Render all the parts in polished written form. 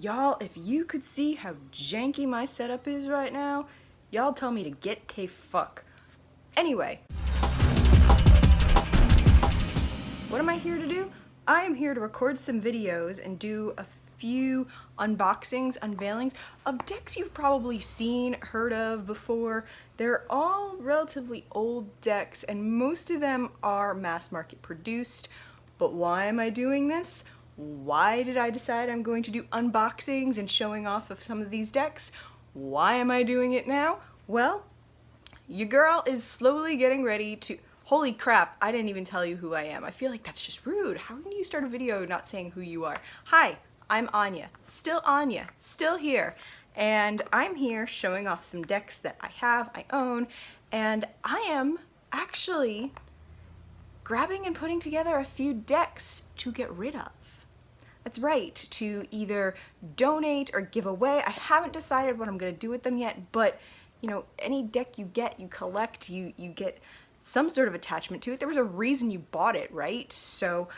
Y'all, if you could see how janky my setup is right now, y'all tell me to get the fuck. Anyway, what am I here to do? I am here to record some videos and do a few unboxings, unveilings of decks you've probably seen, heard of before. They're all relatively old decks and most of them are mass market produced. But why am I doing this? Why did I decide I'm going to do unboxings and showing off of some of these decks? Why am I doing it now? Well, your girl is slowly getting ready to... Holy crap, I didn't even tell you who I am. I feel like that's just rude. How can you start a video not saying who you are? Hi, I'm Anya. Still Anya. Still here. And I'm here showing off some decks that I have, I own, and I am actually grabbing and putting together a few decks to get rid of. That's right, to either donate or give away. I haven't decided what I'm going to do with them yet, but you know, any deck you get, you collect, you get some sort of attachment to it. There was a reason you bought it, right? So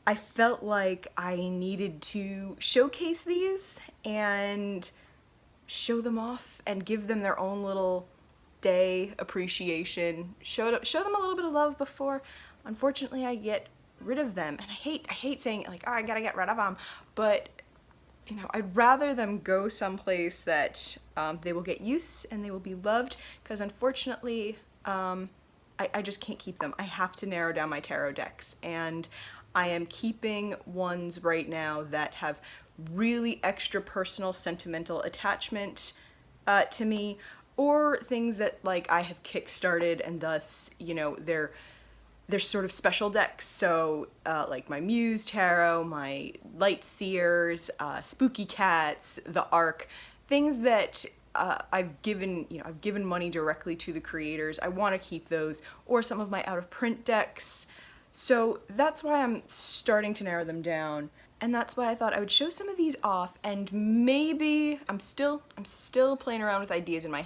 I felt like I needed to showcase these and show them off and give them their own little day appreciation. Show them a little bit of love before, unfortunately, I get rid of them. And I hate saying it like, oh, I gotta get rid of them, but you know, I'd rather them go someplace that they will get use and they will be loved, because unfortunately I just can't keep them. I have to narrow down my tarot decks, and I am keeping ones right now that have really extra personal sentimental attachment to me, or things that like I have kickstarted and thus, you know, they're sort of special decks. So like my Muse Tarot, my Light Seers, Spooky Cats, the Ark, things that I've given money directly to the creators. I want to keep those, or some of my out of print decks. So that's why I'm starting to narrow them down. And that's why I thought I would show some of these off, and maybe I'm still playing around with ideas in my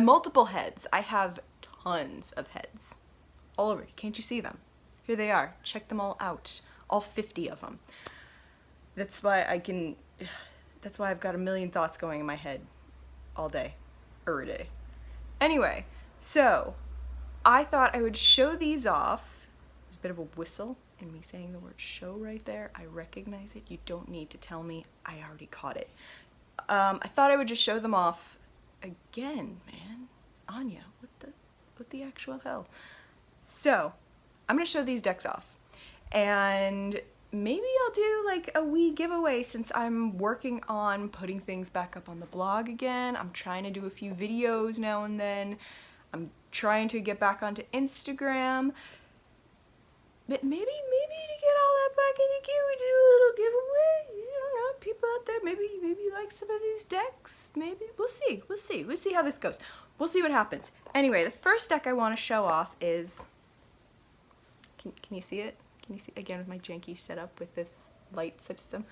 multiple heads. I have tons of heads all over. Can't you see them? Here they are. Check them all out. All 50 of them. That's why I've got a million thoughts going in my head all day, every day. Anyway, so I thought I would show these off. There's a bit of a whistle in me saying the word show right there. I recognize it. You don't need to tell me. I already caught it. I thought I would just show them off again, man. Anya, what the actual hell? So, I'm gonna show these decks off, and maybe I'll do like a wee giveaway since I'm working on putting things back up on the blog again. I'm trying to do a few videos now and then. I'm trying to get back onto Instagram. But maybe to get all that back into gear, we do a little giveaway. You don't know, people out there, maybe you like some of these decks. Maybe, we'll see how this goes. We'll see what happens. Anyway, the first deck I want to show off is, can you see it? Can you see, again with my janky setup with this light system?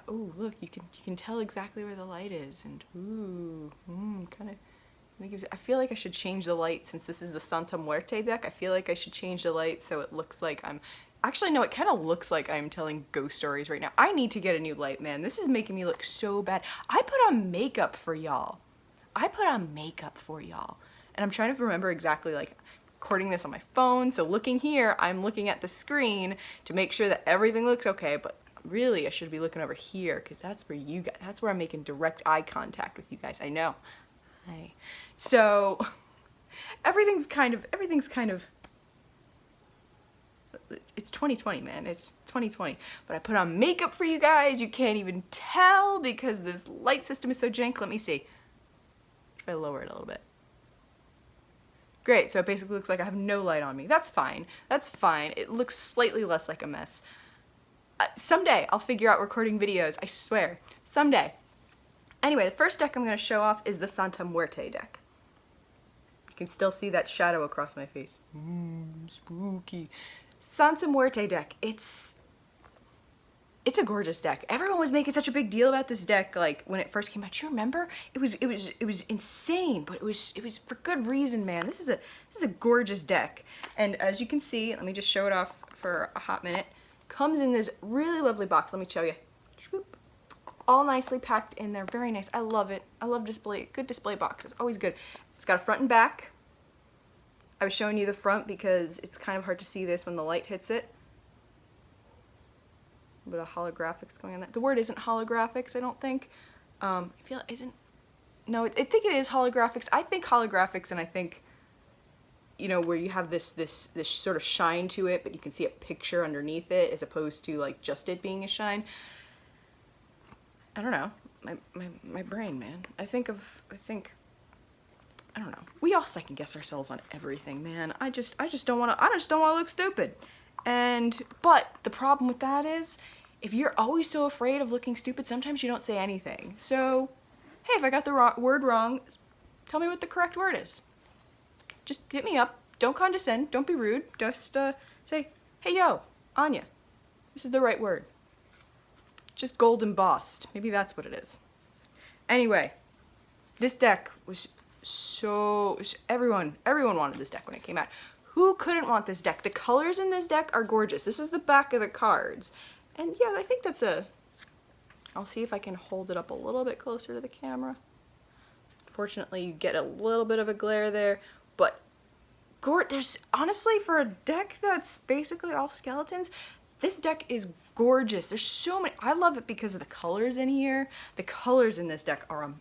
Oh, look, you can tell exactly where the light is, and kind of gives. I feel like I should change the light since this is the Santa Muerte deck. I feel like I should change the light so it looks like I'm. Actually, no, it kind of looks like I'm telling ghost stories right now. I need to get a new light, man. This is making me look so bad. I put on makeup for y'all. And I'm trying to remember exactly, like, recording this on my phone, so looking here, I'm looking at the screen to make sure that everything looks okay, but really I should be looking over here, because that's where you guys, that's where I'm making direct eye contact with you guys. I know. Hi. So everything's kind of it's 2020, man. It's 2020. But I put on makeup for you guys. You can't even tell because this light system is so jank. Let me see. If I lower it a little bit. Great, so it basically looks like I have no light on me. That's fine. That's fine. It looks slightly less like a mess. Someday I'll figure out recording videos, I swear. Someday. Anyway, the first deck I'm going to show off is the Santa Muerte deck. You can still see that shadow across my face. Spooky. Santa Muerte deck. It's a gorgeous deck. Everyone was making such a big deal about this deck, like when it first came out. Do you remember? It was insane, but it was for good reason, man. This is a gorgeous deck, and as you can see, let me just show it off for a hot minute. Comes in this really lovely box. Let me show you. all nicely packed in there. Very nice. I love it. I love good display boxes. Always good. It's got a front and back. I was showing you the front because it's kind of hard to see this when the light hits it. A bit of holographics going on there. The word isn't holographics, I don't think. I feel it isn't. No, I think it is holographics. I think holographics, and I think, you know, where you have this sort of shine to it, but you can see a picture underneath it as opposed to like just it being a shine. I don't know. My brain, man. I don't know. We all second guess ourselves on everything, man. I just don't want to look stupid. But the problem with that is, if you're always so afraid of looking stupid, sometimes you don't say anything. So, hey, if I got the word wrong, tell me what the correct word is. Just hit me up. Don't condescend. Don't be rude. Just say, hey, yo, Anya, this is the right word. Just gold embossed. Maybe that's what it is. Anyway, this deck was everyone wanted this deck when it came out. Who couldn't want this deck? The colors in this deck are gorgeous. This is the back of the cards. And yeah, I think I'll see if I can hold it up a little bit closer to the camera. Fortunately, you get a little bit of a glare there, but there's honestly, for a deck that's basically all skeletons, this deck is gorgeous. There's so many. I love it because of the colors in here. The colors in this deck are amazing.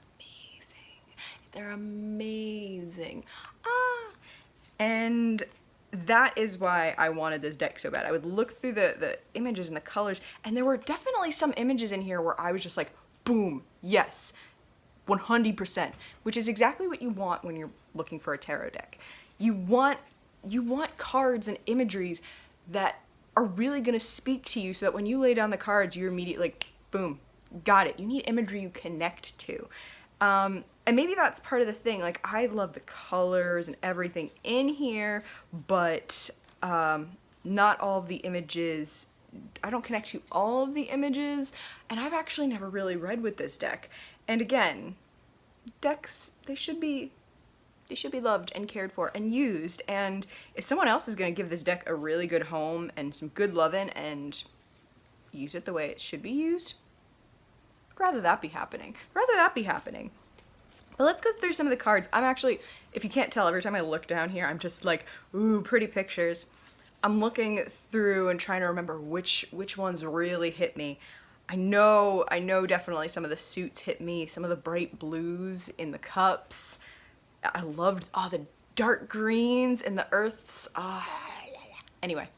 They're amazing. And that is why I wanted this deck so bad. I would look through the images and the colors, and there were definitely some images in here where I was just like, boom, yes, 100%, which is exactly what you want when you're looking for a tarot deck. You want cards and imageries that are really going to speak to you, so that when you lay down the cards, you're immediately like, boom, got it. You need imagery you connect to. And maybe that's part of the thing. Like, I love the colors and everything in here, but not all of the images. I don't connect to all of the images, and I've actually never really read with this deck. And again, decks, they should be loved and cared for and used. And if someone else is going to give this deck a really good home and some good loving and use it the way it should be used, rather that be happening. But let's go through some of the cards. I'm actually, if you can't tell, every time I look down here, I'm just like, ooh, pretty pictures. I'm looking through and trying to remember which ones really hit me. I know definitely some of the suits hit me, some of the bright blues in the cups. I loved the dark greens and the earths. Anyway.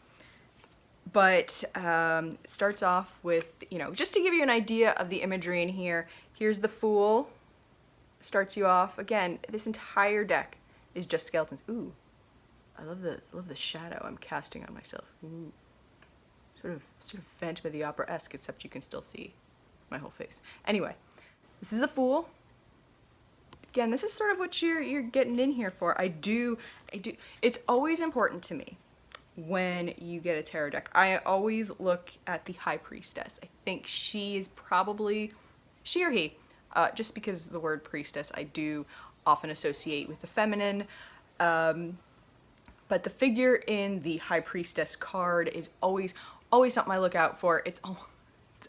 But starts off with, just to give you an idea of the imagery in here, here's the Fool. Starts you off. Again, this entire deck is just skeletons. Ooh, I love the shadow I'm casting on myself. Ooh, sort of Phantom of the Opera-esque, except you can still see my whole face. Anyway, this is the Fool. Again, this is sort of what you're getting in here for. I do. It's always important to me when you get a tarot deck. I always look at the High Priestess. I think she or he, just because the word priestess I do often associate with the feminine, but the figure in the High Priestess card is always something I look out for. It's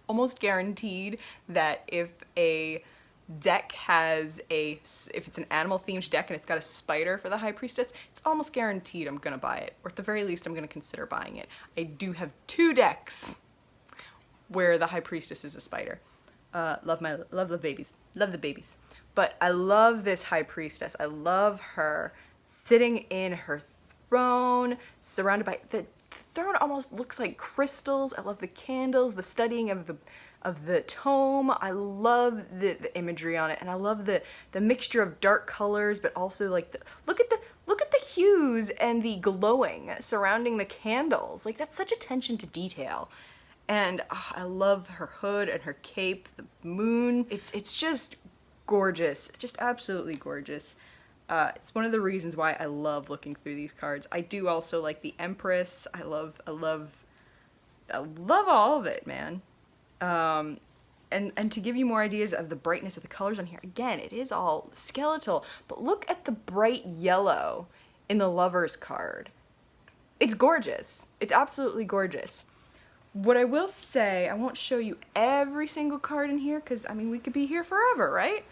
almost guaranteed that if a deck has if it's an animal themed deck and it's got a spider for the High Priestess, it's almost guaranteed I'm gonna buy it, or at the very least I'm gonna consider buying it. I do have 2 decks where the High Priestess is a spider. Love the babies, but I love this High Priestess. I love her sitting in her throne, surrounded by the throne almost looks like crystals. I love the candles, the studying of the tome. I love the imagery on it, and I love the mixture of dark colors, but also like look at the hues and the glowing surrounding the candles. Like, that's such attention to detail. And I love her hood and her cape, the moon. It's just gorgeous, just absolutely gorgeous. It's one of the reasons why I love looking through these cards. I do also like the Empress. I love all of it, man. And to give you more ideas of the brightness of the colors on here, again, it is all skeletal, but look at the bright yellow in the Lovers card. It's gorgeous. It's absolutely gorgeous. What I will say, I won't show you every single card in here because, I mean, we could be here forever, right?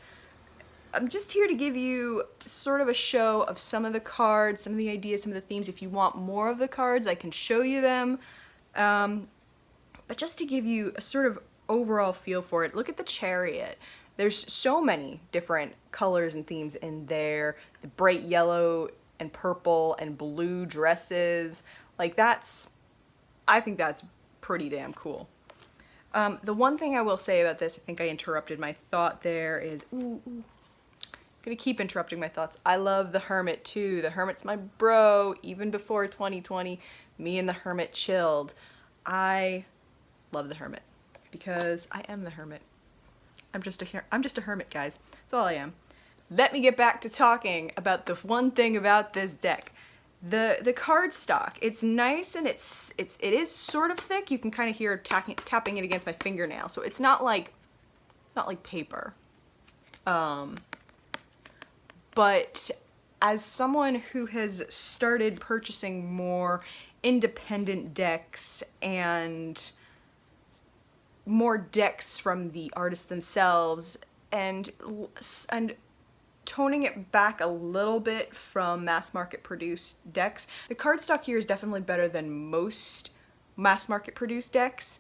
I'm just here to give you sort of a show of some of the cards, some of the ideas, some of the themes. If you want more of the cards, I can show you them. But just to give you a sort of overall feel for it, look at the Chariot. There's so many different colors and themes in there. The bright yellow and purple and blue dresses. Like I think that's pretty damn cool. The one thing I will say about this, I think I interrupted my thought there, is, I'm gonna keep interrupting my thoughts. I love the Hermit too. The Hermit's my bro. Even before 2020, me and the Hermit chilled. I love the Hermit because I am the Hermit. I'm just a hermit, guys. That's all I am. Let me get back to talking about the one thing about this deck. The card stock. It's nice and it is sort of thick. You can kind of hear tapping it against my fingernail. So it's not like paper. But as someone who has started purchasing more independent decks and more decks from the artists themselves and toning it back a little bit from mass market produced decks, the cardstock here is definitely better than most mass market produced decks,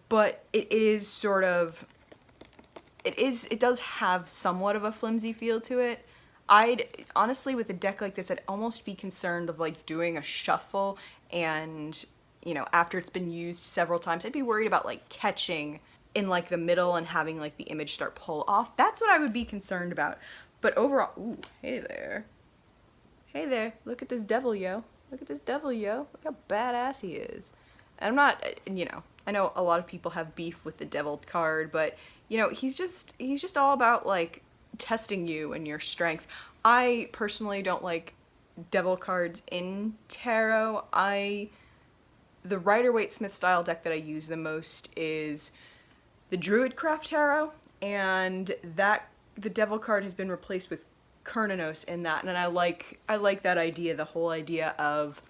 but it does have somewhat of a flimsy feel to it. I'd honestly, with a deck like this, I'd almost be concerned of like doing a shuffle and, you know, after it's been used several times, I'd be worried about like catching in like the middle and having like the image start pull off. That's what I would be concerned about. But overall, ooh, hey there. Hey there, look at this devil, yo. Look at this devil, yo. Look how badass he is. And I'm not, you know, I know a lot of people have beef with the devil card, but, you know, he's just all about like testing you and your strength. I personally don't like devil cards in tarot. The Rider-Waite-Smith style deck that I use the most is the Druidcraft Tarot, and the devil card has been replaced with Cernunnos in that, and I like that idea, the whole idea of,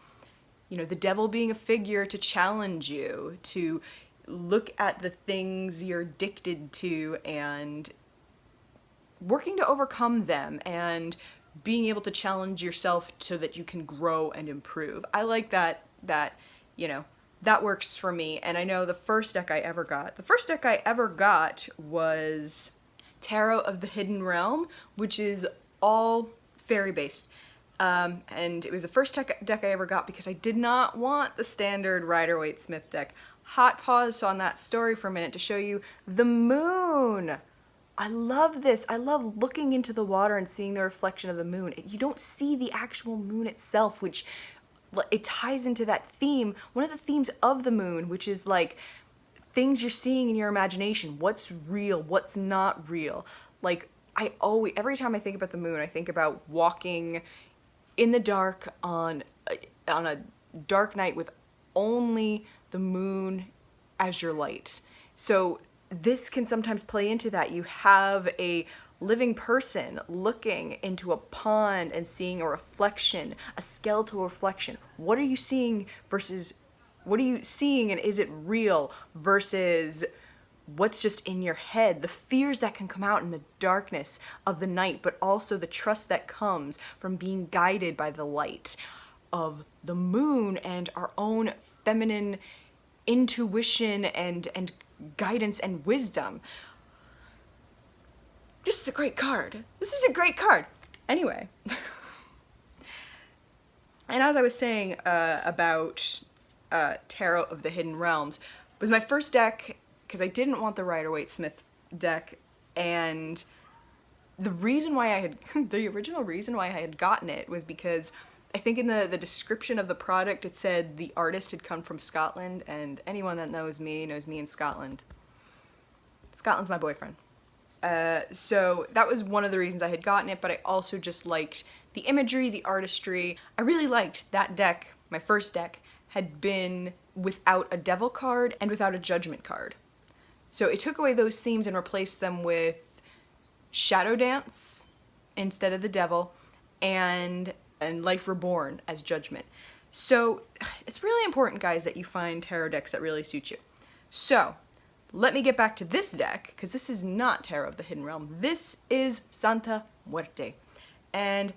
you know, the devil being a figure to challenge you, to look at the things you're addicted to and working to overcome them and being able to challenge yourself so that you can grow and improve. I like that, you know, that works for me. And I know the first deck I ever got was Tarot of the Hidden Realm, which is all fairy based. And it was the first deck I ever got because I did not want the standard Rider-Waite-Smith deck. Hot pause on that story for a minute to show you the moon. I love this. I love looking into the water and seeing the reflection of the moon. You don't see the actual moon itself, which it ties into that theme, one of the themes of the moon, which is like things you're seeing in your imagination. What's real, what's not real. Like, every time I think about the moon, I think about walking in the dark on a dark night with only the moon as your light. So this can sometimes play into that. You have a living person looking into a pond and seeing a reflection, a skeletal reflection. What are you seeing versus what are you seeing, and is it real versus what's just in your head? The fears that can come out in the darkness of the night, but also the trust that comes from being guided by the light of the moon and our own feminine intuition and guidance and wisdom. This is a great card. This is a great card. Anyway. And as I was saying about Tarot of the Hidden Realms, was my first deck because I didn't want the Rider-Waite-Smith deck, and the original reason why I had gotten it was because I think in the description of the product it said the artist had come from Scotland, and anyone that knows me in Scotland. Scotland's my boyfriend. So that was one of the reasons I had gotten it, but I also just liked the imagery, the artistry. I really liked that deck. My first deck had been without a devil card and without a judgment card. So it took away those themes and replaced them with Shadow Dance instead of the devil, and Life Reborn as judgment. So it's really important, guys, that you find tarot decks that really suit you. So, let me get back to this deck, because this is not Tarot of the Hidden Realm. This is Santa Muerte. And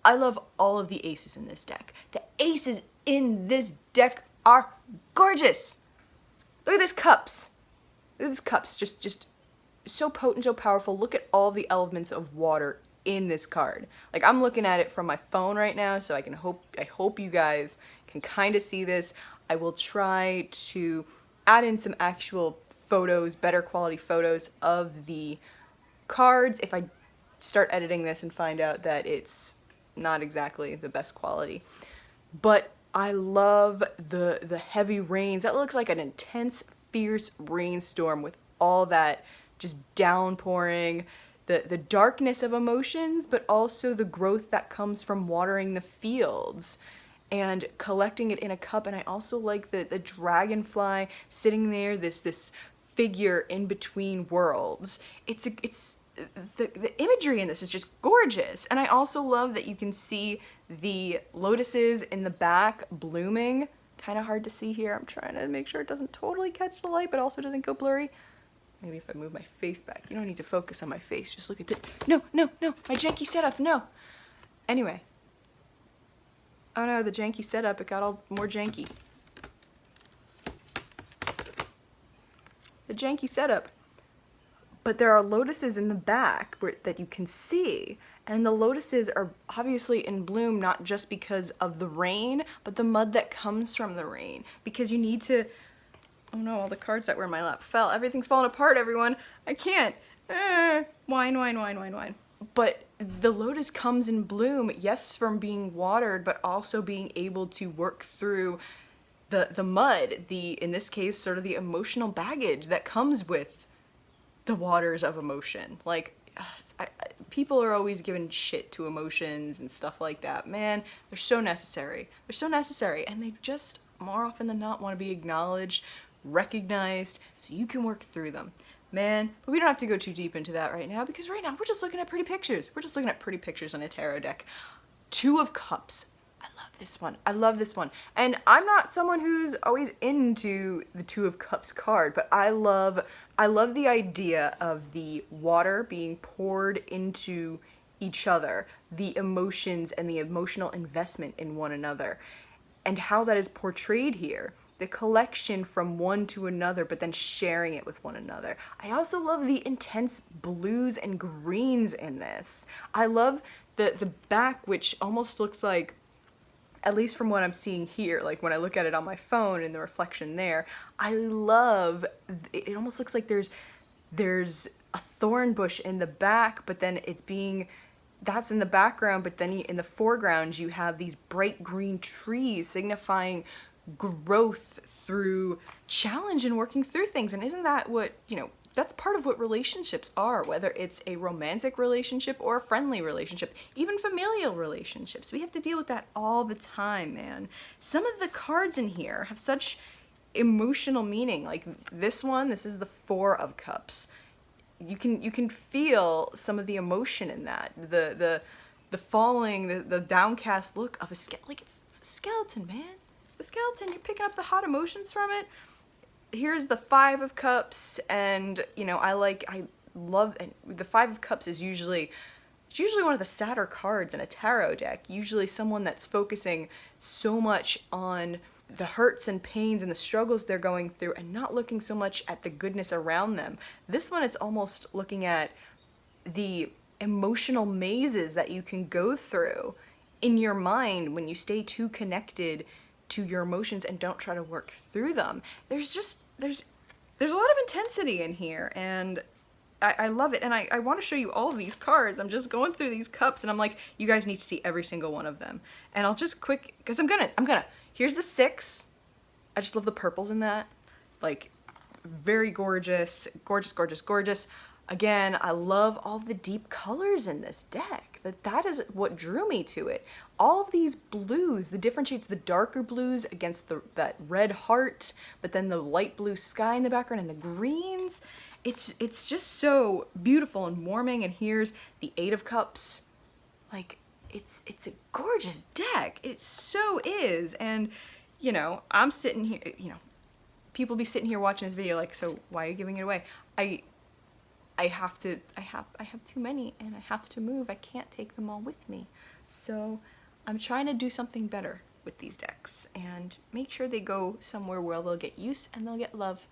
I love all of the aces in this deck. The aces in this deck are gorgeous. Look at these cups. Look at these cups. Just so potent, so powerful. Look at all the elements of water in this card. Like, I'm looking at it from my phone right now, so I hope you guys can kind of see this. I will try to add in some actual photos, better quality photos of the cards if I start editing this and find out that it's not exactly the best quality. But I love the heavy rains. That looks like an intense, fierce rainstorm with all that just downpouring, the darkness of emotions, but also the growth that comes from watering the fields and collecting it in a cup. And I also like the dragonfly sitting there, this figure in between worlds. The imagery in this is just gorgeous. And I also love that you can see the lotuses in the back blooming. Kind of hard to see here. I'm trying to make sure it doesn't totally catch the light, but also doesn't go blurry. Maybe if I move my face back. You don't need to focus on my face. Just look at this. No. My janky setup. No. Anyway. Oh no, the janky setup. It got all more janky. The janky setup. But there are lotuses in the back that you can see. And the lotuses are obviously in bloom not just because of the rain, but the mud that comes from the rain. Because you need to... Oh no, all the cards that were in my lap fell. Everything's falling apart, everyone. I can't. Wine. But the lotus comes in bloom, yes, from being watered, but also being able to work through the mud, in this case, sort of the emotional baggage that comes with the waters of emotion. Like, people are always giving shit to emotions and stuff like that. Man, they're so necessary. They're so necessary, and they just, more often than not, want to be acknowledged, recognized, so you can work through them. Man, but we don't have to go too deep into that right now, because right now we're just looking at pretty pictures. We're just looking at pretty pictures on a tarot deck. Two of Cups. I love this one. I love this one. And I'm not someone who's always into the Two of Cups card, but I love the idea of the water being poured into each other, the emotions and the emotional investment in one another, and how that is portrayed here. The collection from one to another, but then sharing it with one another. I also love the intense blues and greens in this. I love the back, which almost looks like, at least from what I'm seeing here, like when I look at it on my phone and the reflection there, I love, it almost looks like there's a thorn bush in the back, but then that's in the background, but then in the foreground you have these bright green trees signifying growth through challenge and working through things. And isn't that what, that's part of what relationships are, whether it's a romantic relationship or a friendly relationship, even familial relationships. We have to deal with that all the time, man. Some of the cards in here have such emotional meaning. Like this one, this is the Four of Cups. You can feel some of the emotion in that. The falling, the downcast look of a skeleton. Like it's a skeleton, man. It's a skeleton. You're picking up the hot emotions from it. Here's the Five of Cups, and I love, and the Five of Cups is usually one of the sadder cards in a tarot deck. Usually someone that's focusing so much on the hurts and pains and the struggles they're going through and not looking so much at the goodness around them. This one, it's almost looking at the emotional mazes that you can go through in your mind when you stay too connected to your emotions and don't try to work through them. There's a lot of intensity in here, and I love it. And I want to show you all of these cards. I'm just going through these cups and I'm like, you guys need to see every single one of them. And I'll just because I'm gonna, here's the Six. I just love the purples in that. Like, very gorgeous. Again, I love all the deep colors in this deck. That is what drew me to it. All of these blues, the different shades, the darker blues against that red heart, but then the light blue sky in the background and the greens. It's just so beautiful and warming. And here's the Eight of Cups. Like, it's a gorgeous deck. It so is. And, I'm sitting here, people be sitting here watching this video like, so why are you giving it away? I have too many and I have to move. I can't take them all with me. So I'm trying to do something better with these decks and make sure they go somewhere where they'll get use and they'll get love.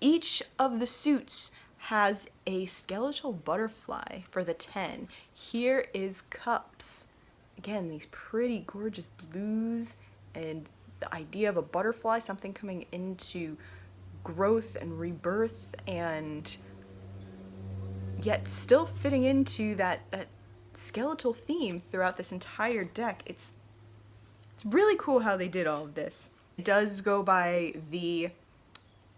Each of the suits has a skeletal butterfly for the 10. Here is Cups. Again, these pretty gorgeous blues and the idea of a butterfly, something coming into growth and rebirth, and yet still fitting into that skeletal theme throughout this entire deck. It's really cool how they did all of this. It does go by the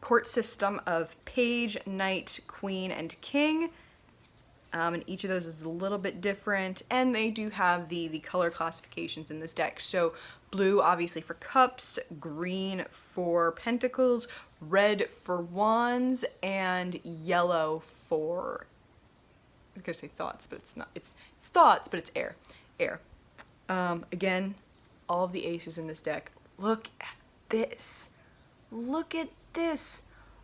court system of page, knight, queen, and king. And each of those is a little bit different, and they do have the color classifications in this deck. So blue obviously for cups, green for pentacles, red for wands, and yellow for, I was gonna say thoughts, but it's not. It's thoughts, but it's air. Again, all of the aces in this deck. Look at this. Look at this.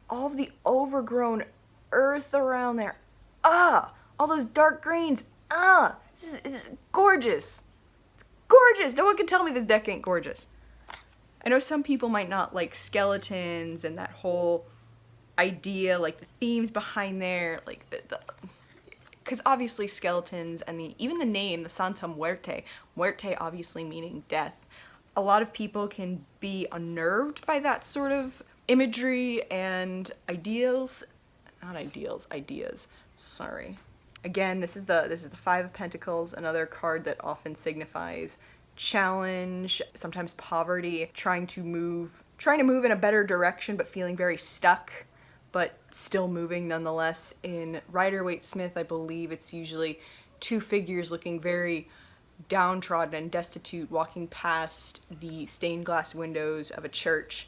All of the overgrown earth around there. All those dark greens. This is gorgeous. It's gorgeous. No one can tell me this deck ain't gorgeous. I know some people might not like skeletons and that whole idea, like the themes behind there, like because obviously skeletons and even the name, the Santa Muerte, Muerte obviously meaning death. A lot of people can be unnerved by that sort of imagery and ideas. Not ideals, ideas. Sorry. Again, this is the Five of Pentacles, another card that often signifies challenge, sometimes poverty, trying to move in a better direction but feeling very stuck, but still moving nonetheless. In Rider-Waite-Smith, I believe it's usually two figures looking very downtrodden and destitute, walking past the stained glass windows of a church.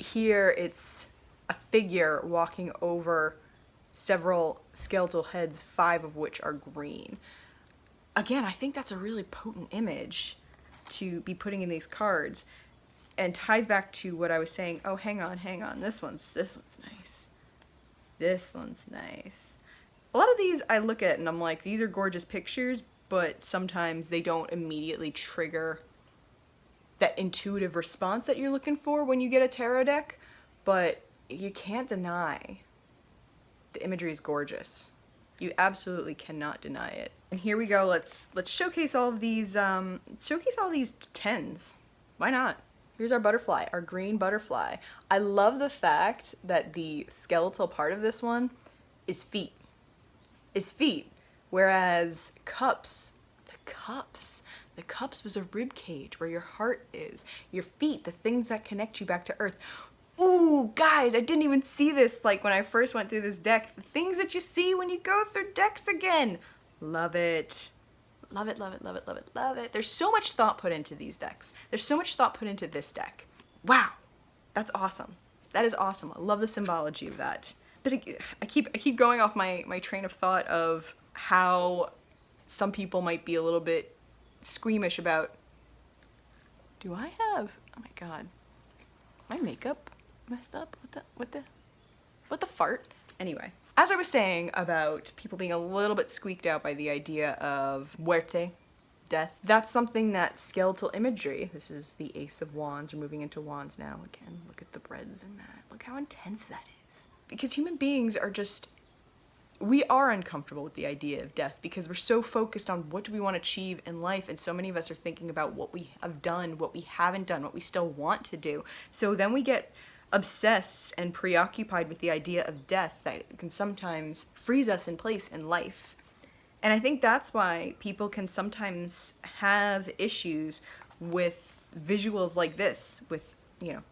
Here it's a figure walking over several skeletal heads, 5 of which are green. Again, I think that's a really potent image to be putting in these cards, and ties back to what I was saying. Oh, hang on. This one's nice. This one's nice. A lot of these I look at and I'm like, these are gorgeous pictures, but sometimes they don't immediately trigger that intuitive response that you're looking for when you get a tarot deck. But you can't deny the imagery is gorgeous. You absolutely cannot deny it. And here we go. Let's showcase all of these. Showcase all these 10s. Why not? Here's our butterfly, our green butterfly. I love the fact that the skeletal part of this one is feet. Whereas cups was a rib cage where your heart is. Your feet, the things that connect you back to earth. Ooh, guys, I didn't even see this like when I first went through this deck. The things that you see when you go through decks again. Love it. Love it, love it, love it, love it, love it. There's so much thought put into these decks. There's so much thought put into this deck. Wow, that's awesome. That is awesome. I love the symbology of that. But I keep going off my train of thought of how some people might be a little bit squeamish about, do I have, oh my god, my makeup messed up? What the fart? Anyway, as I was saying about people being a little bit squeaked out by the idea of muerte, death, that's something that skeletal imagery, this is the Ace of Wands, we're moving into wands now, again, look at the breads in that, look how intense that is. Because human beings are just, we are uncomfortable with the idea of death because we're so focused on what do we want to achieve in life, and so many of us are thinking about what we have done, what we haven't done, what we still want to do. So then we get obsessed and preoccupied with the idea of death that can sometimes freeze us in place in life. And I think that's why people can sometimes have issues with visuals like this, with, you know,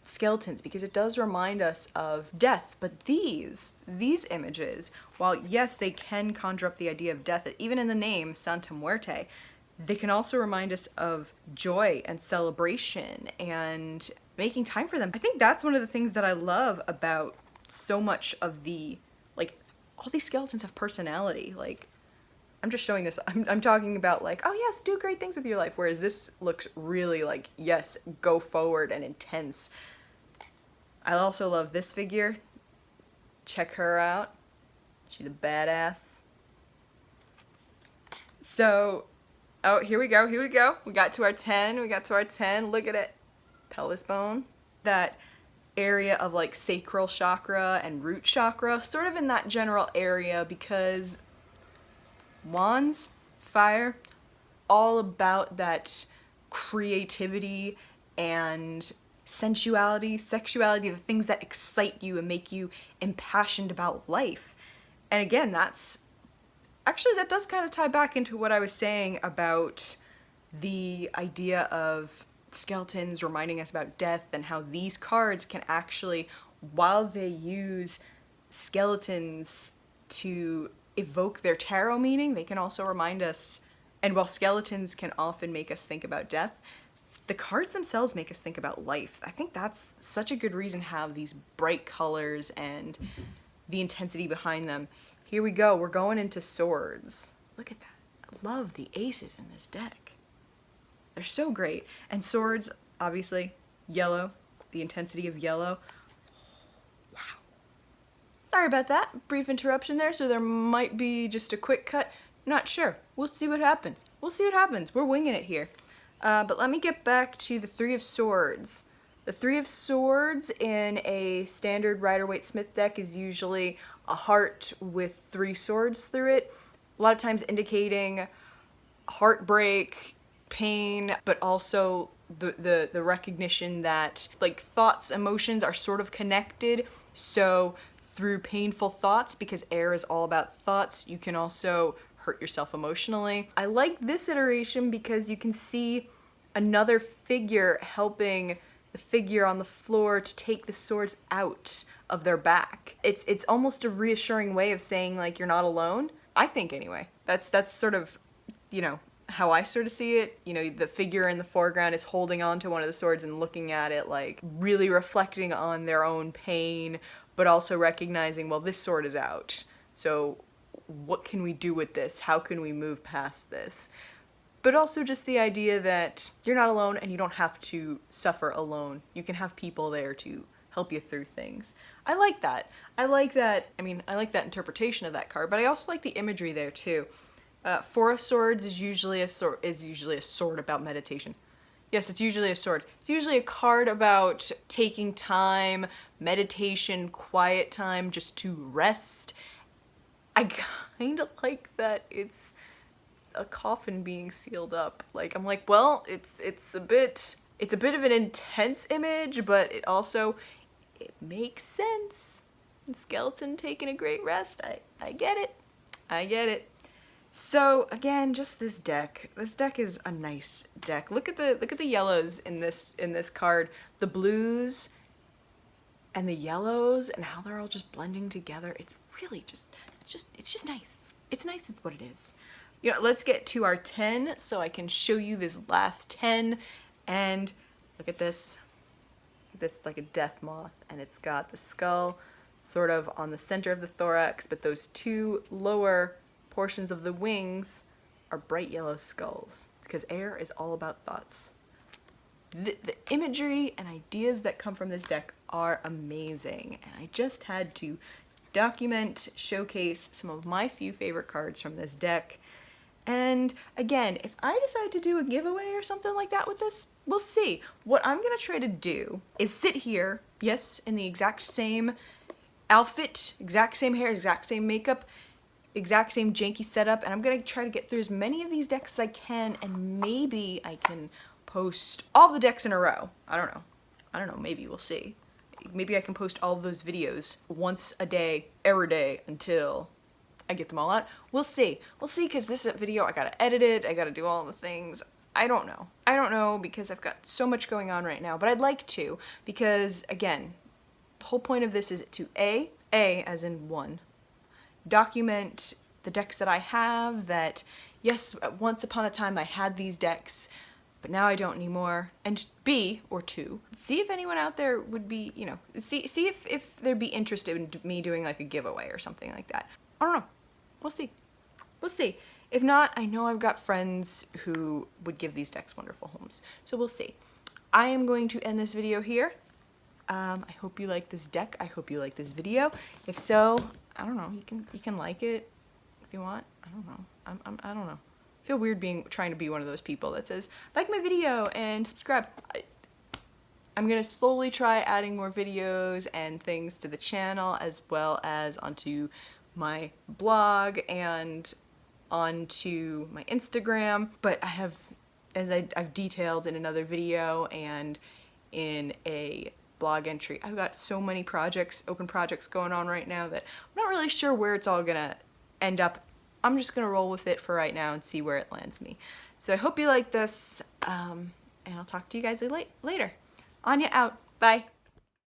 skeletons, because it does remind us of death. But these images, while yes, they can conjure up the idea of death, even in the name Santa Muerte, they can also remind us of joy and celebration and making time for them. I think that's one of the things that I love about so much of the, like, all these skeletons have personality. Like, I'm just showing this, I'm talking about like, oh yes, do great things with your life, whereas this looks really like, yes, go forward and intense. I also love this figure. Check her out. She's a badass. So, oh, here we go, here we go. We got to our 10, we got to our 10. Look at it. Pelvis bone. That area of like sacral chakra and root chakra, sort of in that general area, because wands, fire, all about that creativity and sensuality, sexuality, the things that excite you and make you impassioned about life. And again, that's actually, that does kind of tie back into what I was saying about the idea of skeletons reminding us about death, and how these cards can actually, while they use skeletons to evoke their tarot meaning, they can also remind us, and while skeletons can often make us think about death, the cards themselves make us think about life. I think that's such a good reason to have these bright colors and the intensity behind them. Here we go, we're going into swords. Look at that. I love the aces in this deck. They're so great. And swords, obviously, yellow, the intensity of yellow. Wow. Sorry about that. Brief interruption there, so there might be just a quick cut. Not sure. We'll see what happens. We'll see what happens. We're winging it here. But let me get back to the Three of Swords. The Three of Swords in a standard Rider-Waite-Smith deck is usually a heart with 3 swords through it. A lot of times indicating heartbreak, pain, but also the recognition that like thoughts, emotions are sort of connected. So through painful thoughts, because air is all about thoughts, you can also hurt yourself emotionally. I like this iteration because you can see another figure helping the figure on the floor to take the swords out of their back. It's almost a reassuring way of saying like you're not alone. I think anyway. That's sort of, you know, how I sort of see it. You know, the figure in the foreground is holding on to one of the swords and looking at it, like really reflecting on their own pain, but also recognizing, well, this sword is out. So what can we do with this? How can we move past this? But also just the idea that you're not alone and you don't have to suffer alone. You can have people there to help you through things. I like that. I like that. I mean, I like that interpretation of that card, but I also like the imagery there too. Four of Swords is usually a sword about meditation. Yes, it's usually a sword. It's usually a card about taking time, meditation, quiet time, just to rest. I kind of like that it's a coffin being sealed up. Like, I'm like, well, it's a bit of an intense image, but it makes sense. The skeleton taking a great rest. I get it. I get it. So again, just this deck. This deck is a nice deck. Look at the yellows in this card. The blues and the yellows and how they're all just blending together. It's really just nice. It's nice is what it is. You know, let's get to our 10 so I can show you this last 10. And look at this. This like a death moth, and it's got the skull sort of on the center of the thorax, but those 2 lower portions of the wings are bright yellow skulls, because air is all about thoughts. The imagery and ideas that come from this deck are amazing, and I just had to document, showcase some of my few favorite cards from this deck. And again, if I decide to do a giveaway or something like that with this, we'll see. What I'm gonna try to do is sit here, yes, in the exact same outfit, exact same hair, exact same makeup, exact same janky setup, and I'm gonna try to get through as many of these decks as I can, and maybe I can post all the decks in a row. I don't know, maybe we'll see. Maybe I can post all of those videos once a day, every day, until I get them all out. We'll see, because this video, I gotta edit it, I gotta do all the things. I don't know, because I've got so much going on right now, but I'd like to, because again, the whole point of this is to A as in 1, document the decks that I have, that yes, once upon a time I had these decks, but now I don't anymore. And B, or 2, see if anyone out there would be, you know, see if they'd be interested in me doing like a giveaway or something like that. I don't know. We'll see. We'll see. If not, I know I've got friends who would give these decks wonderful homes. So we'll see. I am going to end this video here. I hope you like this deck. I hope you like this video. If so, I don't know, you can like it if you want. I don't know. I don't know. I feel weird trying to be one of those people that says, like my video and subscribe. I'm gonna slowly try adding more videos and things to the channel, as well as onto my blog and onto my Instagram. But I have, as I've detailed in another video and in a blog entry, I've got so many projects, open projects going on right now that I'm not really sure where it's all gonna end up. I'm just gonna roll with it for right now and see where it lands me. So I hope you like this, and I'll talk to you guys later. Anya out. Bye.